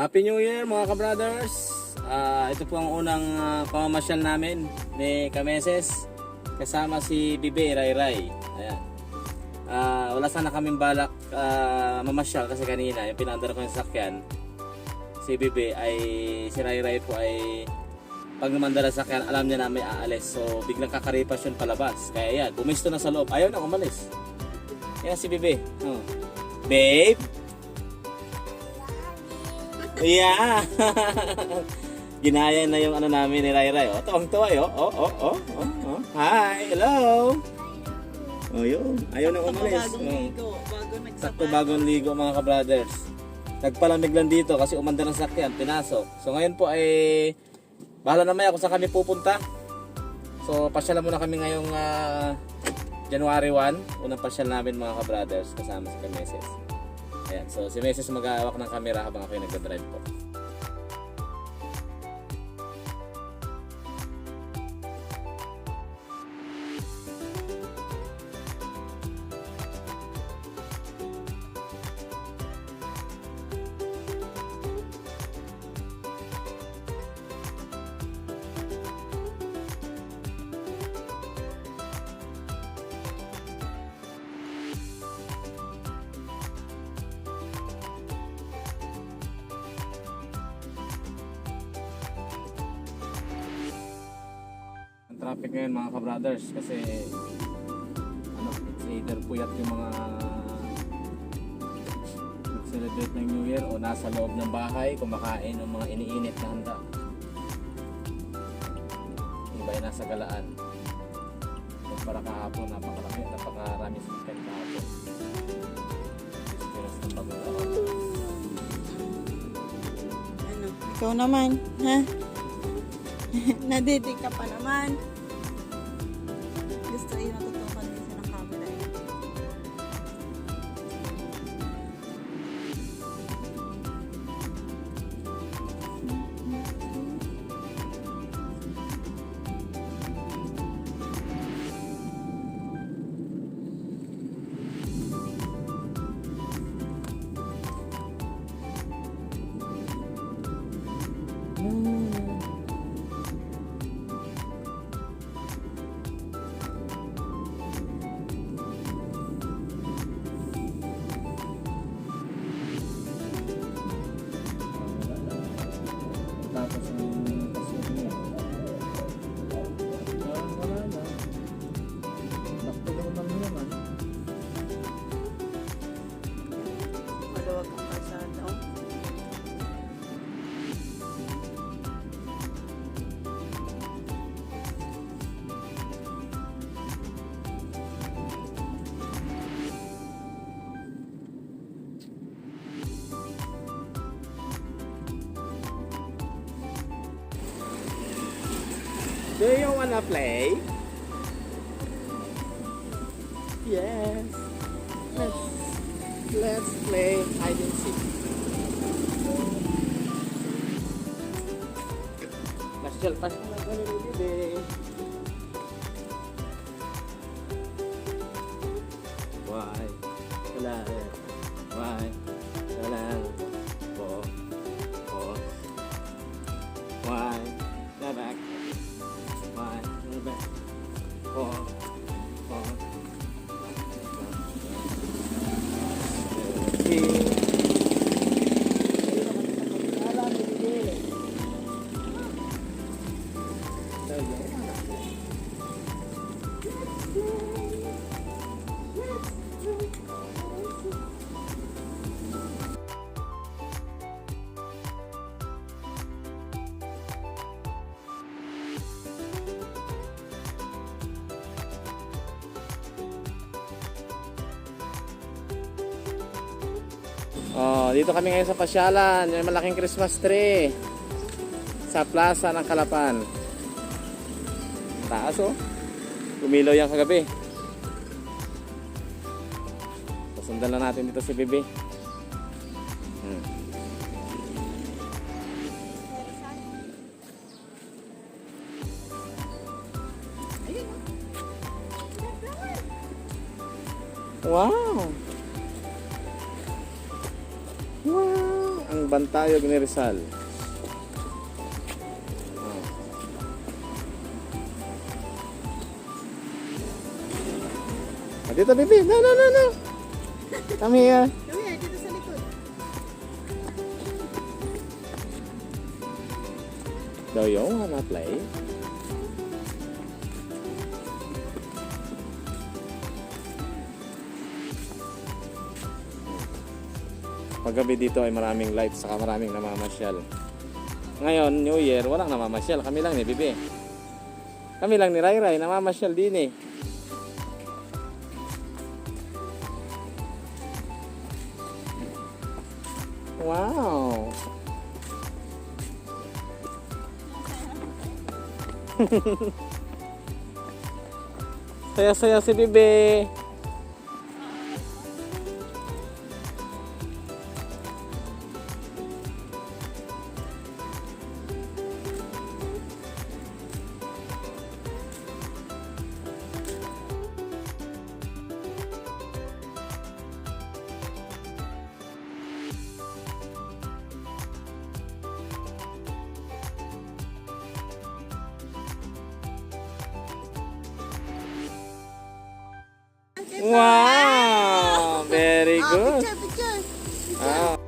Happy New Year mga ka-brothers! Ito po ang unang pamamasyal namin ni Kameses kasama si Bibe Ray. Ayan. Wala sana kaming balak mamasyal kasi kanina yung pinandar ko yung sakyan si Bibe ay si Ray po ay pag namandala sa sakyan alam niya na may aalis, so biglang kakaripas yun palabas, kaya yan bumisto na sa loob, ayaw na umalis. Yan si Bibe. Babe, yeah. Ginaya na yung ano namin ni Ray. Oh, tuwang-tuwa yo. Oh. Hi, hello. Oh, yun. Ayaw na umalis. Sakto bagong ligo mga ka-brothers. Nagpalamig lang dito kasi umanda ng sakyan, pinasok. So ngayon po ay bahala na maya kung saan kami pupunta. So pasyala muna kami ngayong January 1. Unang pasyal namin mga ka-brothers kasama si Kameses. Ayan, so si Meses mag-aawak ng camera habang ako yung nagdadrive po. Traffic ngayon mga ka-brothers kasi it's either puyat yung mga nag-celebrate ng New Year o nasa loob ng bahay kumakain ng mga iniinit na handa. Iba ay nasa galaan. Para kahapon napakarami sikat kahapon. Experience ng bagong taon. Ano, ikaw naman, ha? Nadidig ka pa naman. Gusto yun natutukan din siya ng camera eh. Tapos yung pasyal niya. Wala na. Naktuloy naman. Maluwag ang kalsada. Oh. Do you wanna play? Yes. Let's play hide and seek. Pasyal na kami ni Bibe. Why? Wala. Why? Wala. Why? Back. Why? Back. Oh, dito kami ngayon sa pasyalan, yung malaking Christmas tree sa plaza ng Calapan. Taas oh. Umilaw yan kagabi. Pasundan lang natin dito si Bibi. Wow! Wow! Ang ng Bantayog ni Rizal. Dito, Bibi. No. Come here. Kami, dito sa likod. Do you wanna play? Paggabi dito ay maraming lights saka maraming namamasyal. Ngayon, New Year, walang namamasyal. Kami lang ni Bibi. Kami lang ni Rai namamasyal din eh. Wow! Saya-saya si Bibi. Wow! Very good. Picture. Ah.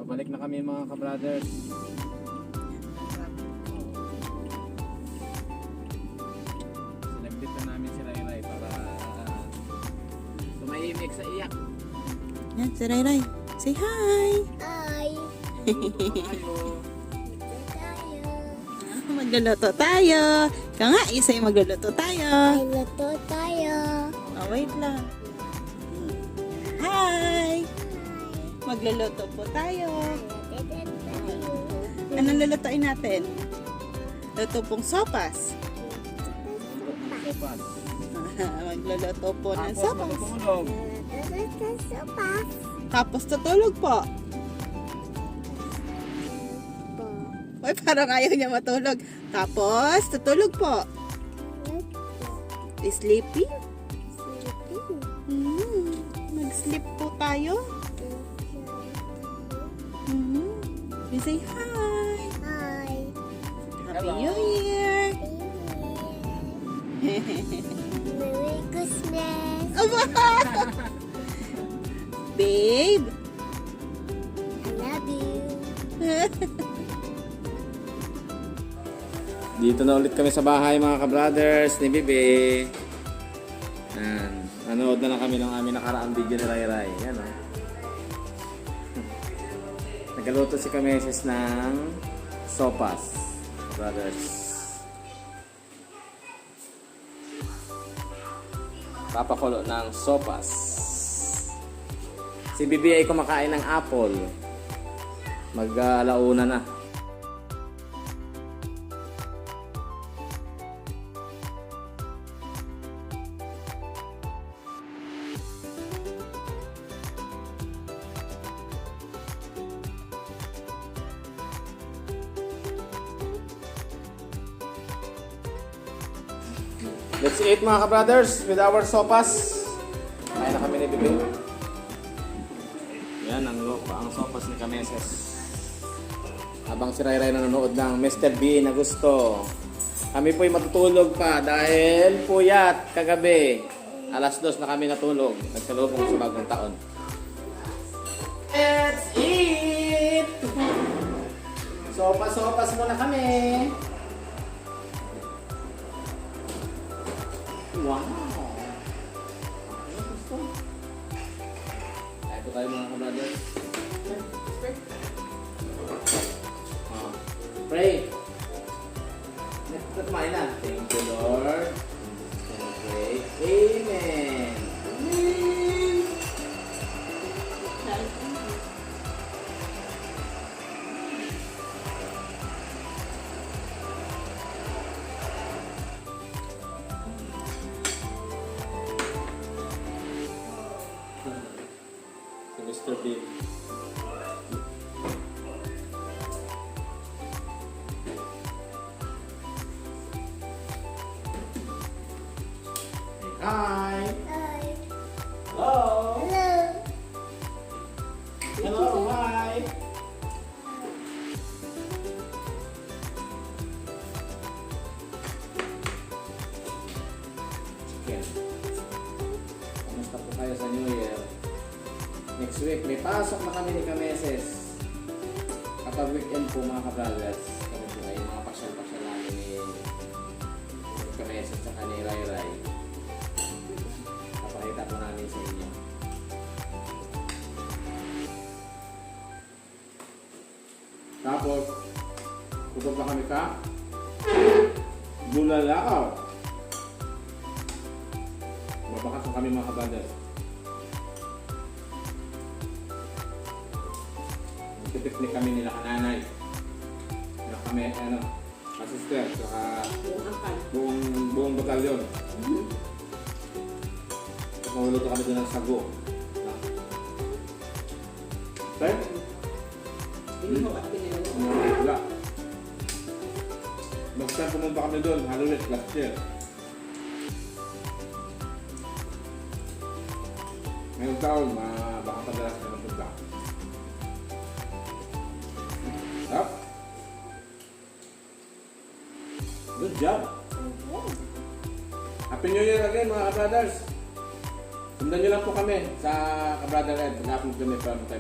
Pabalik na kami mga ka-brothers. Sinagdit na namin si Rai para tumahimik sa iyak. Yan, si Rai. Say hi. Tayo. Magluluto tayo. Ika nga, isa'y magluluto tayo. Luto tayo. Oh, wait lang. Hi! Magluluto po tayo. Anong lulutuin natin? Luto pong sopas. Sopas. Magluluto po ng Tapos sopas. matutulog. Luto sopas. Tapos tutulog po. Uy, parang ayaw niya matulog. Tapos, tutulog po. Sleepy? Mag-sleep po tayo. You say hi. Hi. Happy New Year. Merry Christmas. Aba! Babe. I love you. Dito na ulit kami sa bahay mga ka-brothers ni Bibi. Yan. Nanood na lang kami ng aming nakaraang video ni Rai. Yan o. Nagaluto si Kameses ng sopas, brothers. Papakulo ng sopas. Si Bibi ay kumakain ng apple. Mag-alauna na. Let's eat mga ka-brothers with our sopas. Kain na kami ni Bibi. Yan ang sopas ni Kameses. Habang si Rai nanonood ng Mr. Bean na gusto. Kami po'y matutulog pa dahil puyat kagabi. 2:00 na kami natulog. Nagsalubong sa bagong taon. Let's eat! Sopas muna kami. Wow! Ito tayo mga ka-brothers. din. Hi! Hi. Hello! Hello. Hello, hi! Chicken. Kamusta po kayo sa New Year? Next week, may pasok na kami ni Kameses. Kapag weekend po mga ka-brothers, kami po ay mga pasyal-pasyal namin ni Kameses at ni Rai Rai. Papakita po namin sa inyo. Tapos, pupunta kami ka Bulalakaw. Mabakas kami mga ka-brothers. Nagtipiknik kami nila kananay. Nila kami, assistant, saka buong batalyon. Mauluto kami doon ng sago. Okay? Wala. Basta pumunta kami doon, Halloween, last year. Ngayong taon, baka padalas na napunta. Up. Good job. Happy New Year again mga ka-brothers. Sundan nyo lang po kami sa ka-brother Ed. Mag-upload kami para matay.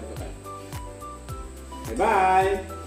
Bye-bye!